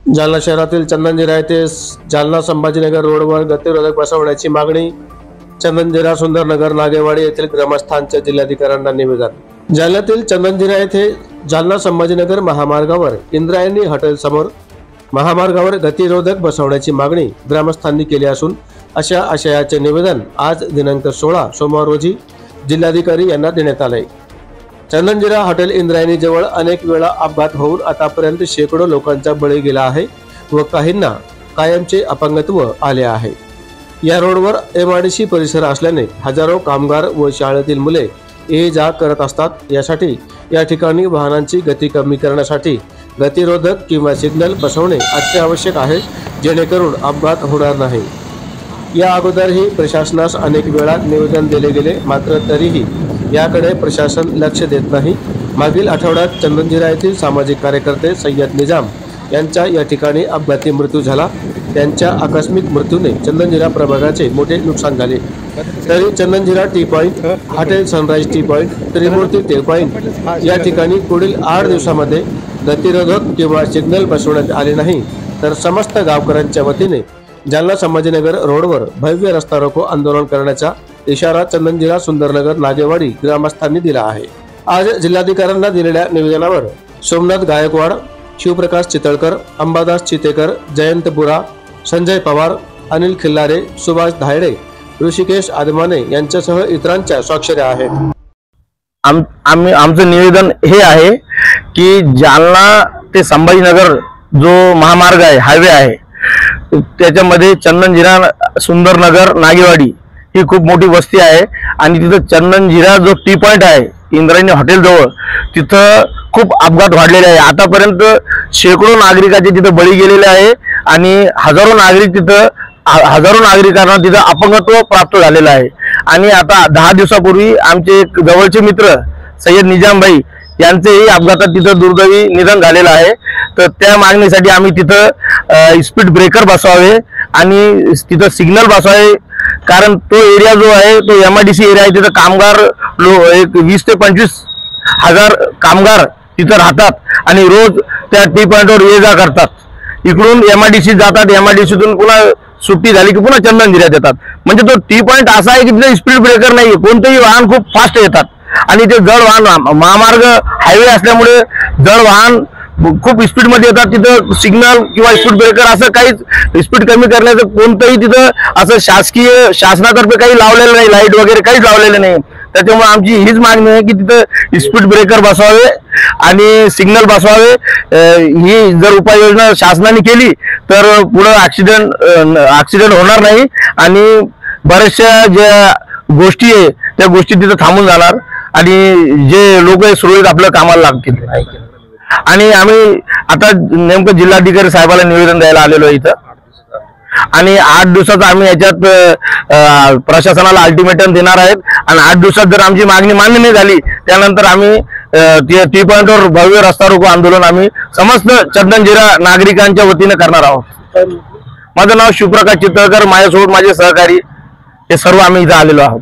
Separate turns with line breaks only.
जालना शहरातील चंदनजिरा येथे जालना संभाजीनगर रोडवर गतिरोधक बसवण्याची मागणी. चंदनजिरा सुंदरनगर नागेवाडी येथील ग्रामस्थांच्या जिल्हाधिकाऱ्यांना निवेदन. जालन्यातील चंदनजिरा येथे जालना संभाजीनगर महामार्गावर इंद्रायणी हॉटेल समोर महामार्गावर गतिरोधक बसवण्याची मागणी ग्रामस्थांनी केली असून अशा आशयाचे निवेदन आज दिनांक 16 सोमवार रोजी जिल्हाधिकारी यांना देण्यात आले. चंदनजिरा हॉटेल इंद्रायणी जवळ अनेक वेळा अपघात होऊन आतापर्यंत शेकडो लोकांचा बळी गेला आहे व काहींना कायमचे अपंगत्व आले आहे. या रोडवर MIDC परिसर असल्याने हजारो कामगार व शाळेतील मुले ये जा करत असतात. यासाठी या ठिकाणी वाहनांची गती कमी करण्यासाठी गतिरोधक किंवा सिग्नल बसवणे अत्यावश्यक आहे, जेणेकरून अपघात होणार नाही. या अगोदरही प्रशासनास अनेक वेळा निवेदन दिले गेले, मात्र तरीही याकडे प्रशासन लक्ष देत नाही. मागील आठवड्यात चंदनजिरा येथील सामाजिक कार्यकर्ते सय्यद निजाम यांचा या ठिकाणी अपघाती मृत्यू झाला. त्यांच्या आकस्मिक मृत्यूने चंदनजिरा प्रभागाचे मोठे नुकसान झाले. तरी Chandanzira T point, hotel sunrise T point, Trimurti T point या ठिकाणी पुढील 8 दिवसामध्ये गतिरोधक किंवा सिग्नल बसवण्यात आले नाही तर समस्त गावकऱ्यांच्या वतीने जालना संभाजीनगर रोडवर भव्य रस्ता रोको आंदोलन करण्याचा इशारा चंदनजिरा सुंदरनगर नागेवाडी ग्रामस्थांनी दिला आहे. आज जिल्हाधिकाऱ्यांना दिलेल्या निवेदनावर सोमनाथ गायकवाड, शिवप्रकाश चितळकर, अंबादास चितेकर, जयंत बुरा, संजय पवार, अनिल खिल्लारे, सुभाष धायडे, ऋषिकेश आदमाने यांच्यासह इतरांच्या स्वाक्षऱ्या आहेत.
आमचं निवेदन हे आहे की जालना ते संभाजीनगर जो महामार्ग आहे, हायवे आहे, त्याच्यामध्ये चंदनजिरा सुंदरनगर नागेवाडी ही खूप मोठी वस्ती आहे आणि तिथं चंदनजिरा जो टी पॉइंट आहे इंद्रायणी हॉटेल जवळ, तिथं खूप अपघात वाढलेले आहे. आतापर्यंत शेकडो नागरिकांचे तिथं बळी गेलेले आहे आणि हजारो नागरिकांना तिथं अपंगत्व प्राप्त झालेलं आहे. आणि आता 10 दिवसापूर्वी आमचे एक जवळचे मित्र सय्यद निजाम भाई यांचेही अपघातात तिथं दुर्दैवी निधन झालेलं आहे. तर त्या मागणीसाठी आम्ही तिथं स्पीड ब्रेकर बसवावे आणि तिथं सिग्नल बसवावे, कारण तो एरिया जो आहे तो MIDC एरिया आहे. तिथं कामगार एक 20 ते 25 हजार कामगार तिथं राहतात आणि रोज त्या टी पॉइंटवर ये जा करतात. इकडून MIDC जातात, MIDCतून पुन्हा सुट्टी झाली की पुन्हा चंदनजिऱ्यात येतात. म्हणजे तो टी पॉइंट असा आहे की तिथे स्पीड ब्रेकर नाही, कोणतेही वाहन खूप फास्ट येतात आणि ते जड वाहन, महामार्ग हायवे असल्यामुळे जड वाहन खूप स्पीड मध्ये येतात. तिथं सिग्नल किंवा स्पीड ब्रेकर असं काहीच स्पीड कमी करण्याचं कोणतंही तिथं असं शासनातर्फे काही लावलेलं नाही, लाईट वगैरे काहीच लावलेलं नाही. त्याच्यामुळे आमची हीच मागणी आहे की तिथं स्पीड ब्रेकर बसवावे आणि सिग्नल बसवावे. ही जर उपाययोजना शासनाने केली तर पुढे ऍक्सिडेंट होणार नाही आणि बऱ्याचशा ज्या गोष्टी आहे त्या गोष्टी तिथं थांबून जाणार आणि जे लोक सुरळीत आपल्या कामाला लागतील. आणि आम्ही आता नेमकं जिल्हाधिकारी साहेबाला निवेदन द्यायला आलेलो आहे इथं आणि 8 दिवसात आम्ही याच्यात प्रशासनाला अल्टिमेटम देणार आहेत आणि 8 दिवसात जर आमची मागणी मान्य नाही झाली त्यानंतर आम्ही टी पॉइंटवर भव्य रस्ता रोको आंदोलन आम्ही समस्त चंदनजिरा नागरिकांच्या वतीने करणार आहोत. माझं नाव शिवप्रकाश चितळकर, माझ्यासोबत माझे सहकारी हे सर्व आम्ही इथं आलेलो आहोत.